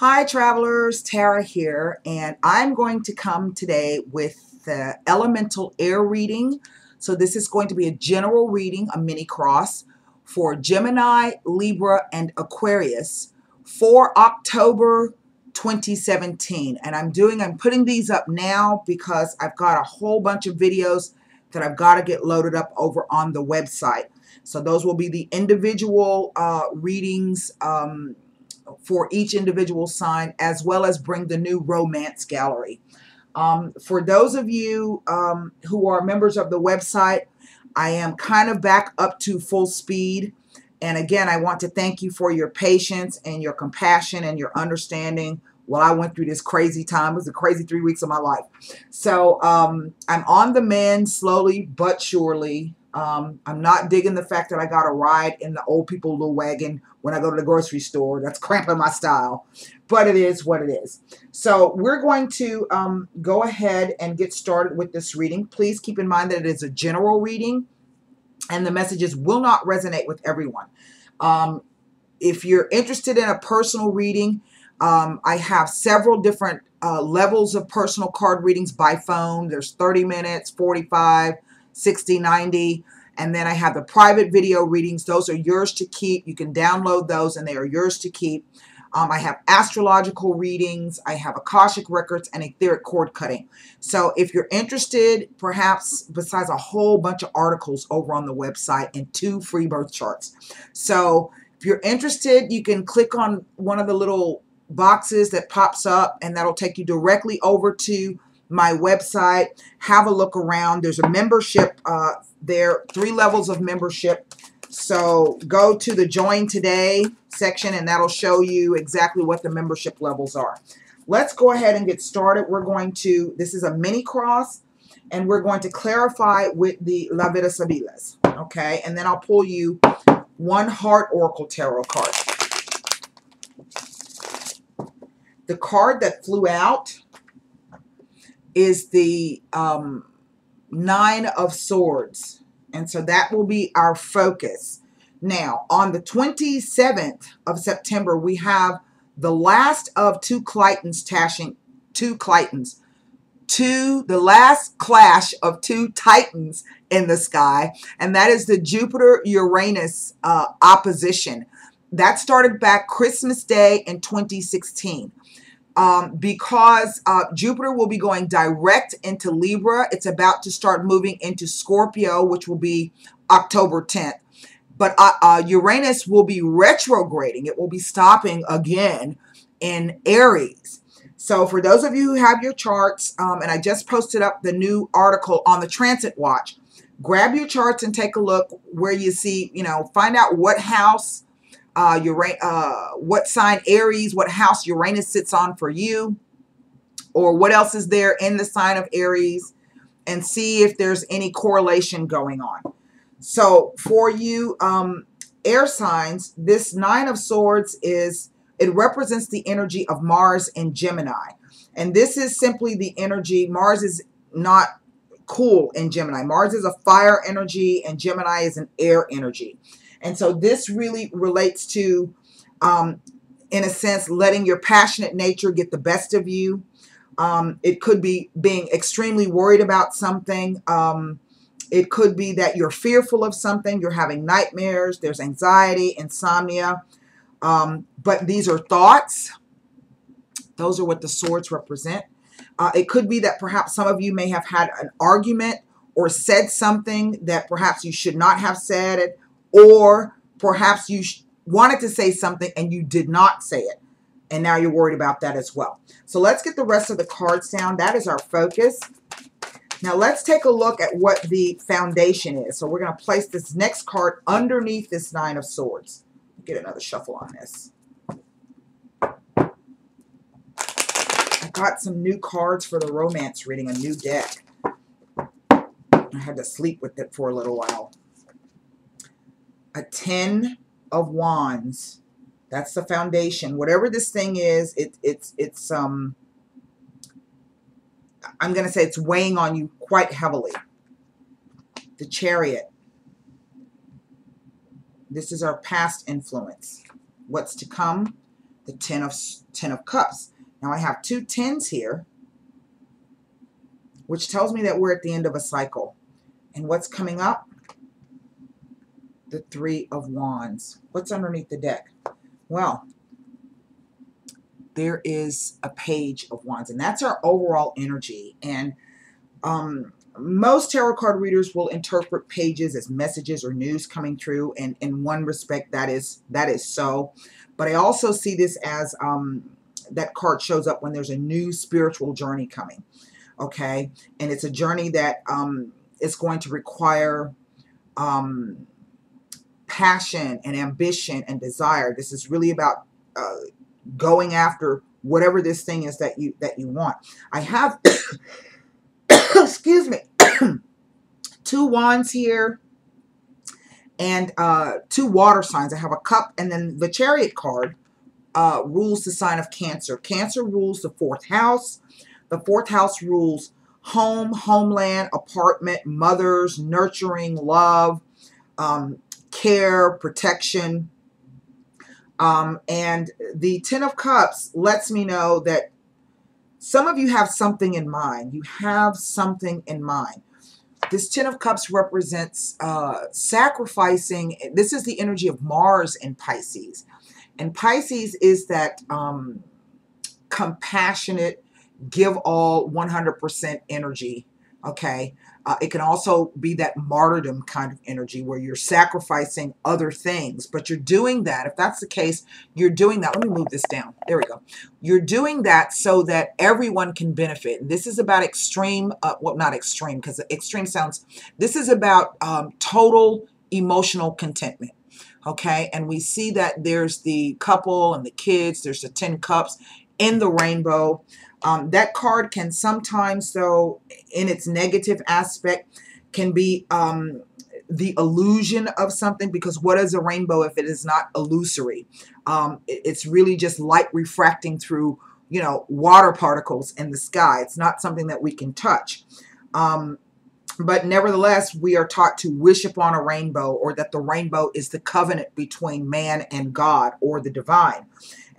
Hi travelers, Tara here, and I'm going to come today with the elemental air reading. So this is going to be a general reading, a mini cross for Gemini, Libra, and Aquarius for October 2017. And I'm putting these up now because I've got a whole bunch of videos that I've got to get loaded up over on the website. So those will be the individual readings for each individual sign, as well as bring the new romance gallery. For those of you who are members of the website, I am kind of back up to full speed. And again, I want to thank you for your patience and your compassion and your understanding while I went through this crazy time. It was a crazy 3 weeks of my life. So I'm on the mend slowly but surely. I'm not digging the fact that I got a ride in the old people little wagon when I go to the grocery store. That's cramping my style. But it is what it is. So we're going to go ahead and get started with this reading. Please keep in mind that it is a general reading and the messages will not resonate with everyone. If you're interested in a personal reading, I have several different levels of personal card readings by phone. There's 30 minutes, 45, 60, 90. And then I have the private video readings. Those are yours to keep. You can download those and they are yours to keep. I have astrological readings. I have Akashic records and etheric cord cutting. So if you're interested, perhaps besides a whole bunch of articles over on the website and 2 free birth charts. So if you're interested, you can click on one of the little boxes that pops up and that'll take you directly over to my website. Have a look around. There's a membership there, 3 levels of membership. So go to the Join Today section and that'll show you exactly what the membership levels are. Let's go ahead and get started. This is a mini cross and we're going to clarify with the La Vida Sabiles. Okay, and then I'll pull you 1 Heart Oracle Tarot card. The card that flew out is the 9 of Swords. And so that will be our focus. Now, on the 27th of September, we have the last of 2 Claytons the last clash of 2 Titans in the sky, and that is the Jupiter-Uranus opposition. That started back Christmas Day in 2016. Because Jupiter will be going direct into Libra. It's about to start moving into Scorpio, which will be October 10th. But Uranus will be retrograding. It will be stopping again in Aries. So for those of you who have your charts, and I just posted up the new article on the Transit Watch, grab your charts and take a look where you see, find out what house what sign Aries, what house Uranus sits on for you, or what else is there in the sign of Aries, and see if there's any correlation going on. So for you air signs, this 9 of Swords it represents the energy of Mars in Gemini. And this is simply the energy. Mars is not cool in Gemini. Mars is a fire energy and Gemini is an air energy. And so this really relates to, in a sense, letting your passionate nature get the best of you. It could be being extremely worried about something. It could be that you're fearful of something. You're having nightmares. There's anxiety, insomnia. But these are thoughts. Those are what the swords represent. It could be that perhaps some of you may have had an argument or said something that perhaps you should not have said it. Or perhaps you wanted to say something and you did not say it. And now you're worried about that as well. So let's get the rest of the cards down. That is our focus. Now let's take a look at what the foundation is. So we're going to place this next card underneath this 9 of Swords. Get another shuffle on this. I got some new cards for the romance reading, a new deck. I had to sleep with it for a little while. A 10 of Wands. That's the foundation. Whatever this thing is, I'm going to say it's weighing on you quite heavily. The Chariot. This is our past influence. What's to come? the Ten of Cups. Now I have two tens here, which tells me that we're at the end of a cycle. And what's coming up? The Three of Wands. What's underneath the deck? Well, there is a Page of Wands, and that's our overall energy. And most tarot card readers will interpret pages as messages or news coming through, and in one respect that is so. But I also see this as that card shows up when there's a new spiritual journey coming. Okay, and it's a journey that is going to require passion and ambition and desire. This is really about going after whatever this thing is that you want. I have excuse me, two wands here and two water signs. I have a cup, and then the Chariot card rules the sign of Cancer. Cancer rules the 4th house. The 4th house rules home, homeland, apartment, mothers, nurturing, love, care, protection. And the Ten of Cups lets me know that some of you have something in mind. You have something in mind. This Ten of Cups represents sacrificing. This is the energy of Mars in Pisces. And Pisces is that compassionate, give all 100% energy. Okay. It can also be that martyrdom kind of energy where you're sacrificing other things, but you're doing that. If that's the case, you're doing that. Let me move this down. There we go. You're doing that so that everyone can benefit. And this is about extreme, well, not extreme, because extreme sounds, this is about total emotional contentment. Okay. And we see that there's the couple and the kids, there's the 10 cups in the rainbow. That card can sometimes, though, in its negative aspect, can be the illusion of something, because what is a rainbow if it is not illusory? It's really just light refracting through, you know, water particles in the sky. It's not something that we can touch. But nevertheless, we are taught to wish upon a rainbow, or that the rainbow is the covenant between man and God, or the divine.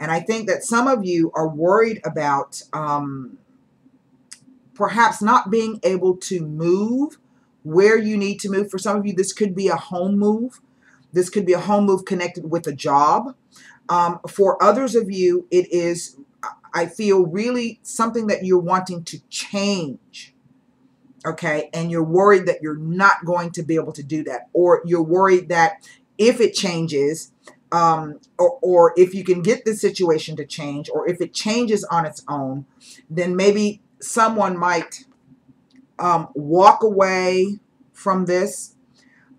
And I think that some of you are worried about perhaps not being able to move where you need to move. For some of you, this could be a home move. This could be a home move connected with a job. For others of you, it is, I feel, really something that you're wanting to change. Okay, and you're worried that you're not going to be able to do that, or you're worried that if it changes, or if you can get the situation to change, or if it changes on its own, then maybe someone might walk away from this.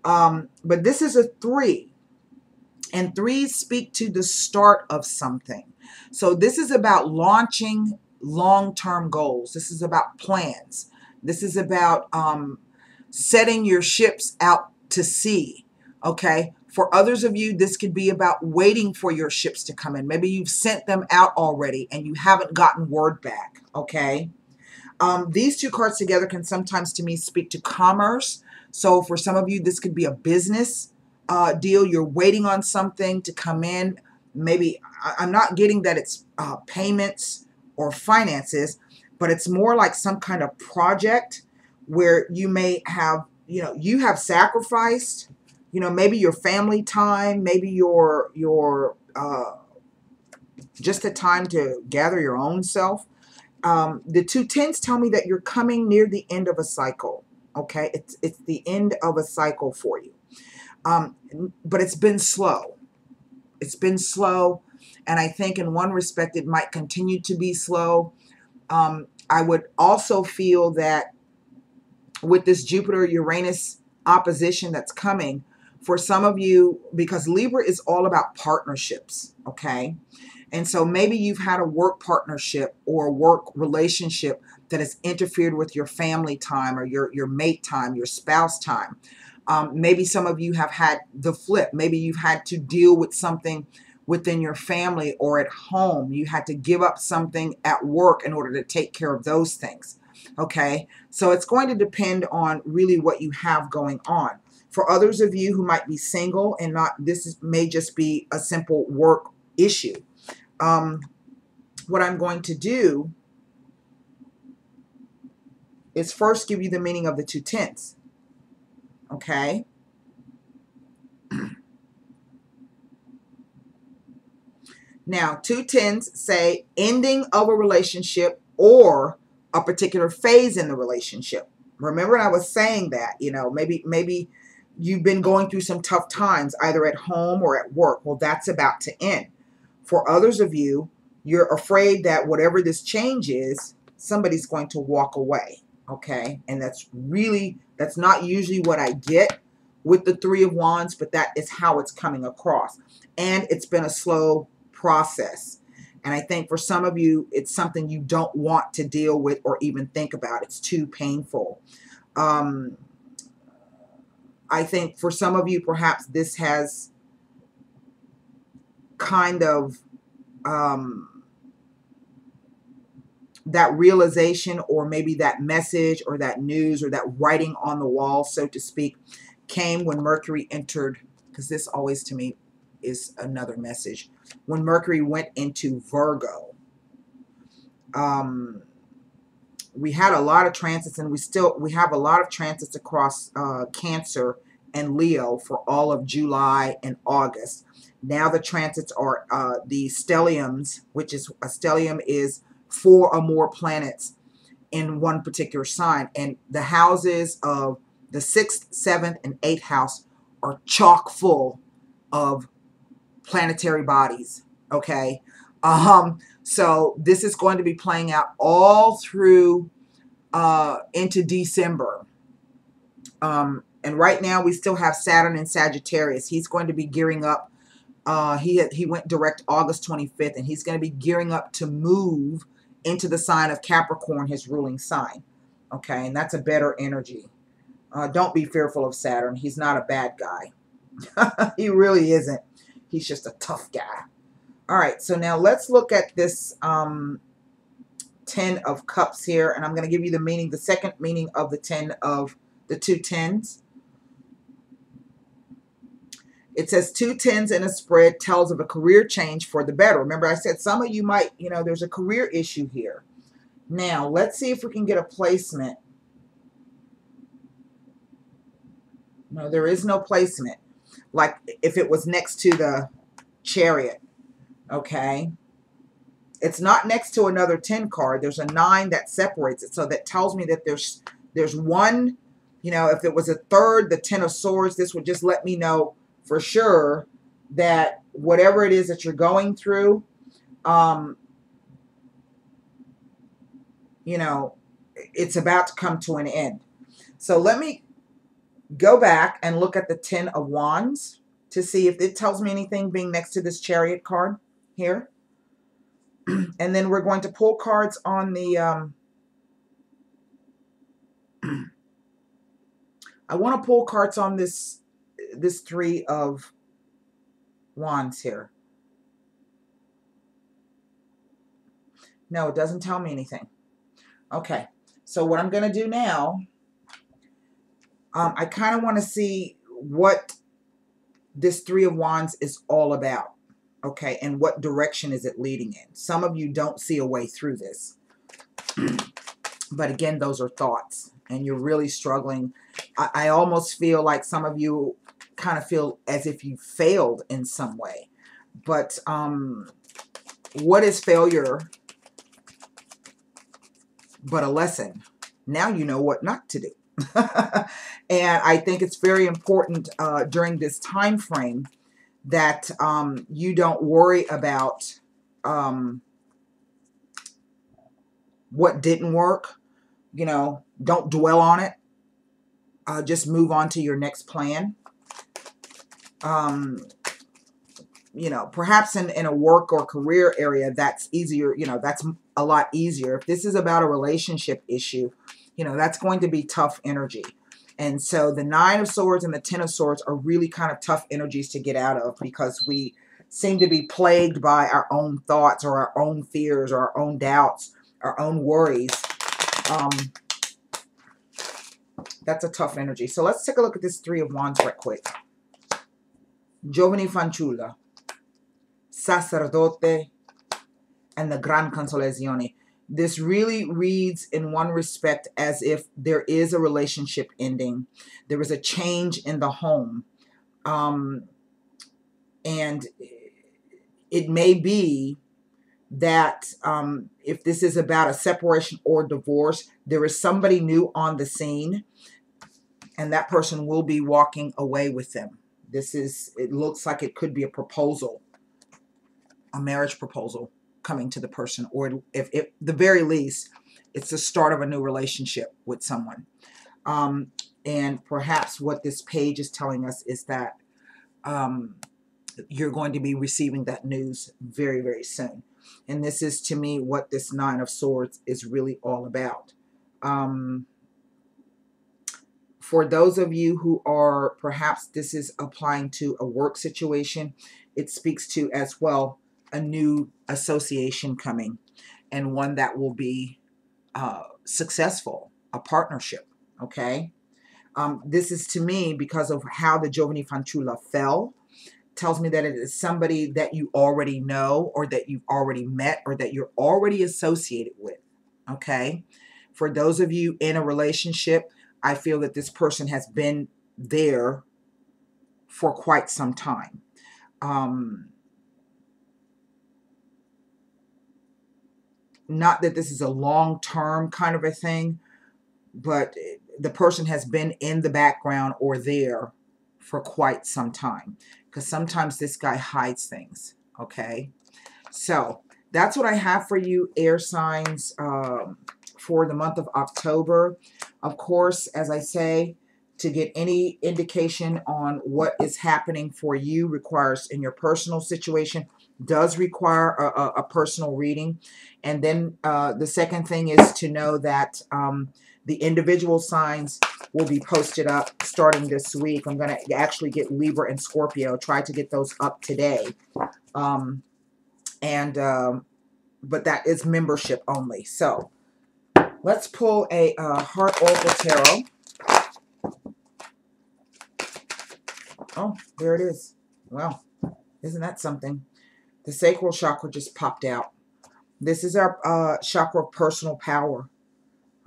But this is a 3, and 3s speak to the start of something. So this is about launching long-term goals. This is about plans. This is about setting your ships out to sea. Okay. For others of you, this could be about waiting for your ships to come in. Maybe you've sent them out already and you haven't gotten word back. Okay. These two cards together can sometimes, to me, speak to commerce. So for some of you, this could be a business deal. You're waiting on something to come in. Maybe I'm not getting that it's payments or finances, but it's more like some kind of project where you may have, you know, you have sacrificed, you know, maybe your family time, maybe your just the time to gather your own self. The 2 tens tell me that you're coming near the end of a cycle. Okay, it's the end of a cycle for you, but it's been slow. It's been slow, and I think in one respect it might continue to be slow. I would also feel that with this Jupiter-Uranus opposition that's coming, for some of you, because Libra is all about partnerships, okay? And so maybe you've had a work partnership or a work relationship that has interfered with your family time, or your mate time, your spouse time. Maybe some of you have had the flip. Maybe you've had to deal with something within your family or at home. You had to give up something at work in order to take care of those things. Okay, so it's going to depend on really what you have going on. For others of you who might be single and not, this may just be a simple work issue. what I'm going to do is first give you the meaning of the 2 tenths. Okay? Now, 2 tenths say ending of a relationship or a particular phase in the relationship. Remember I was saying that, you know, maybe you've been going through some tough times either at home or at work. Well, that's about to end. For others of you, you're afraid that whatever this change is, somebody's going to walk away. Okay? And that's not usually what I get with the 3 of Wands, but that is how it's coming across. And it's been a slow process. And I think for some of you, it's something you don't want to deal with or even think about. It's too painful. I think for some of you, perhaps this has kind of that realization or maybe that message or that news or that writing on the wall, so to speak, came when Mercury entered, because this always to me is another message. When Mercury went into Virgo, we had a lot of transits, and we have a lot of transits across Cancer and Leo for all of July and August. Now the transits are the stelliums, which is a stellium is 4 or more planets in one particular sign, and the houses of the 6th, 7th, and 8th house are chock full of planetary bodies. Okay, so this is going to be playing out all through into December. And right now we still have Saturn in Sagittarius. He's going to be gearing up. He went direct August 25th, and he's going to be gearing up to move into the sign of Capricorn, his ruling sign. Okay, and that's a better energy. Don't be fearful of Saturn. He's not a bad guy. He really isn't. He's just a tough guy. All right, so now let's look at this 10 of Cups here, and I'm going to give you the meaning, the second meaning of the 10 of the 2 tens. It says 2 tens in a spread tells of a career change for the better. Remember I said some of you might, you know, there's a career issue here. Now, let's see if we can get a placement. No, there is no placement. Like if it was next to the Chariot. Okay. It's not next to another 10 card. There's a 9 that separates it. So that tells me that there's one, you know, if it was a third, the 10 of Swords, this would just let me know for sure that whatever it is that you're going through, you know, it's about to come to an end. So let me go back and look at the 10 of Wands to see if it tells me anything being next to this Chariot card here. And then we're going to pull cards on the, I want to pull cards on this 3 of Wands here. No, it doesn't tell me anything. Okay, so what I'm going to do now, I kind of want to see what this 3 of Wands is all about. Okay, and what direction is it leading in? Some of you don't see a way through this. But again, those are thoughts, and you're really struggling. I almost feel like some of you kind of feel as if you failed in some way. But what is failure but a lesson? Now you know what not to do. And I think it's very important during this time frame that you don't worry about what didn't work. You know, don't dwell on it. Just move on to your next plan. You know, perhaps in a work or career area, that's easier. You know, that's a lot easier. If this is about a relationship issue, you know, that's going to be tough energy. And so the 9 of Swords and the 10 of Swords are really kind of tough energies to get out of, because we seem to be plagued by our own thoughts or our own fears or our own doubts, our own worries. That's a tough energy. So let's take a look at this 3 of Wands right quick. Giovane fanciulla, sacerdote, and the Gran Consolazione. This really reads in one respect as if there is a relationship ending. There is a change in the home. And it may be that if this is about a separation or divorce, there is somebody new on the scene, and that person will be walking away with them. It looks like it could be a proposal, a marriage proposal coming to the person, or if the very least, it's the start of a new relationship with someone. And perhaps what this page is telling us is that you're going to be receiving that news very, very soon. And this is, to me, what this Nine of Swords is really all about. For those of you who are, perhaps this is applying to a work situation, it speaks to as well a new association coming, and one that will be successful, a partnership, okay? This is, to me, because of how the Giovani Fanciulla fell, tells me that it is somebody that you already know, or that you've already met, or that you're already associated with, okay? For those of you in a relationship, I feel that this person has been there for quite some time. Not that this is a long-term kind of a thing, but the person has been in the background or there for quite some time, because sometimes this guy hides things, okay? So that's what I have for you, air signs, for the month of October. Of course, as I say, to get any indication on what is happening for you requires, in your personal situation, does require a personal reading. And then the second thing is to know that the individual signs will be posted up starting this week. I'm going to actually get Libra and Scorpio, try to get those up today. But that is membership only. So let's pull a Heart Oracle Tarot. Oh, there it is. Well, isn't that something? The sacral chakra just popped out. This is our chakra of personal power.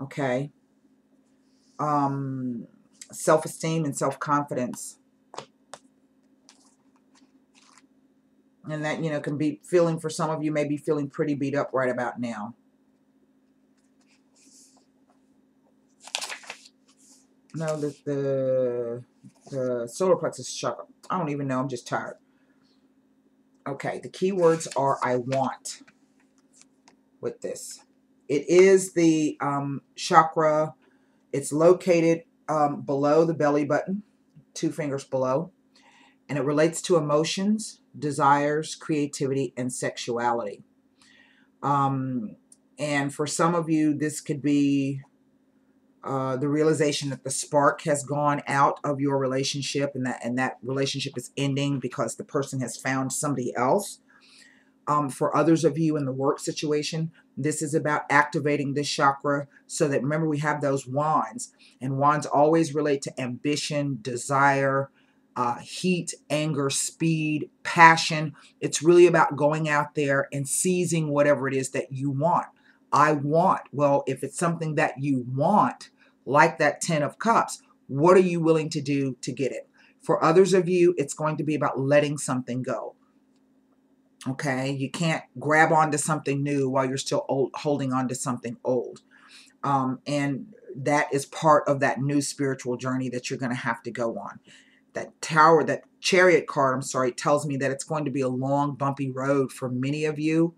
Okay. Self-esteem and self-confidence. And that, can be feeling, for some of you, may be feeling pretty beat up right about now. No, the solar plexus chakra. I don't even know. I'm just tired. Okay, the key words are I want with this. It is the chakra. It's located below the belly button, 2 fingers below. And it relates to emotions, desires, creativity, and sexuality. And for some of you, this could be the realization that the spark has gone out of your relationship, and that relationship is ending because the person has found somebody else. For others of you in the work situation, this is about activating this chakra, so that, remember, we have those wands, and wands always relate to ambition, desire, heat, anger, speed, passion. It's really about going out there and seizing whatever it is that you want. I want. Well, if it's something that you want, like that 10 of Cups, what are you willing to do to get it? For others of you, it's going to be about letting something go. Okay, you can't grab onto something new while you're still holding on to something old. And that is part of that new spiritual journey that you're going to have to go on. That chariot card, I'm sorry, tells me that it's going to be a long, bumpy road for many of you.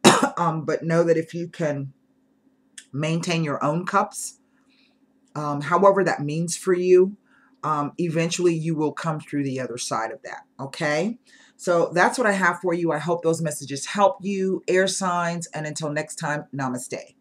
But know that if you can maintain your own cups, however that means for you, eventually you will come through the other side of that. Okay? So that's what I have for you. I hope those messages help you, air signs. And until next time, namaste.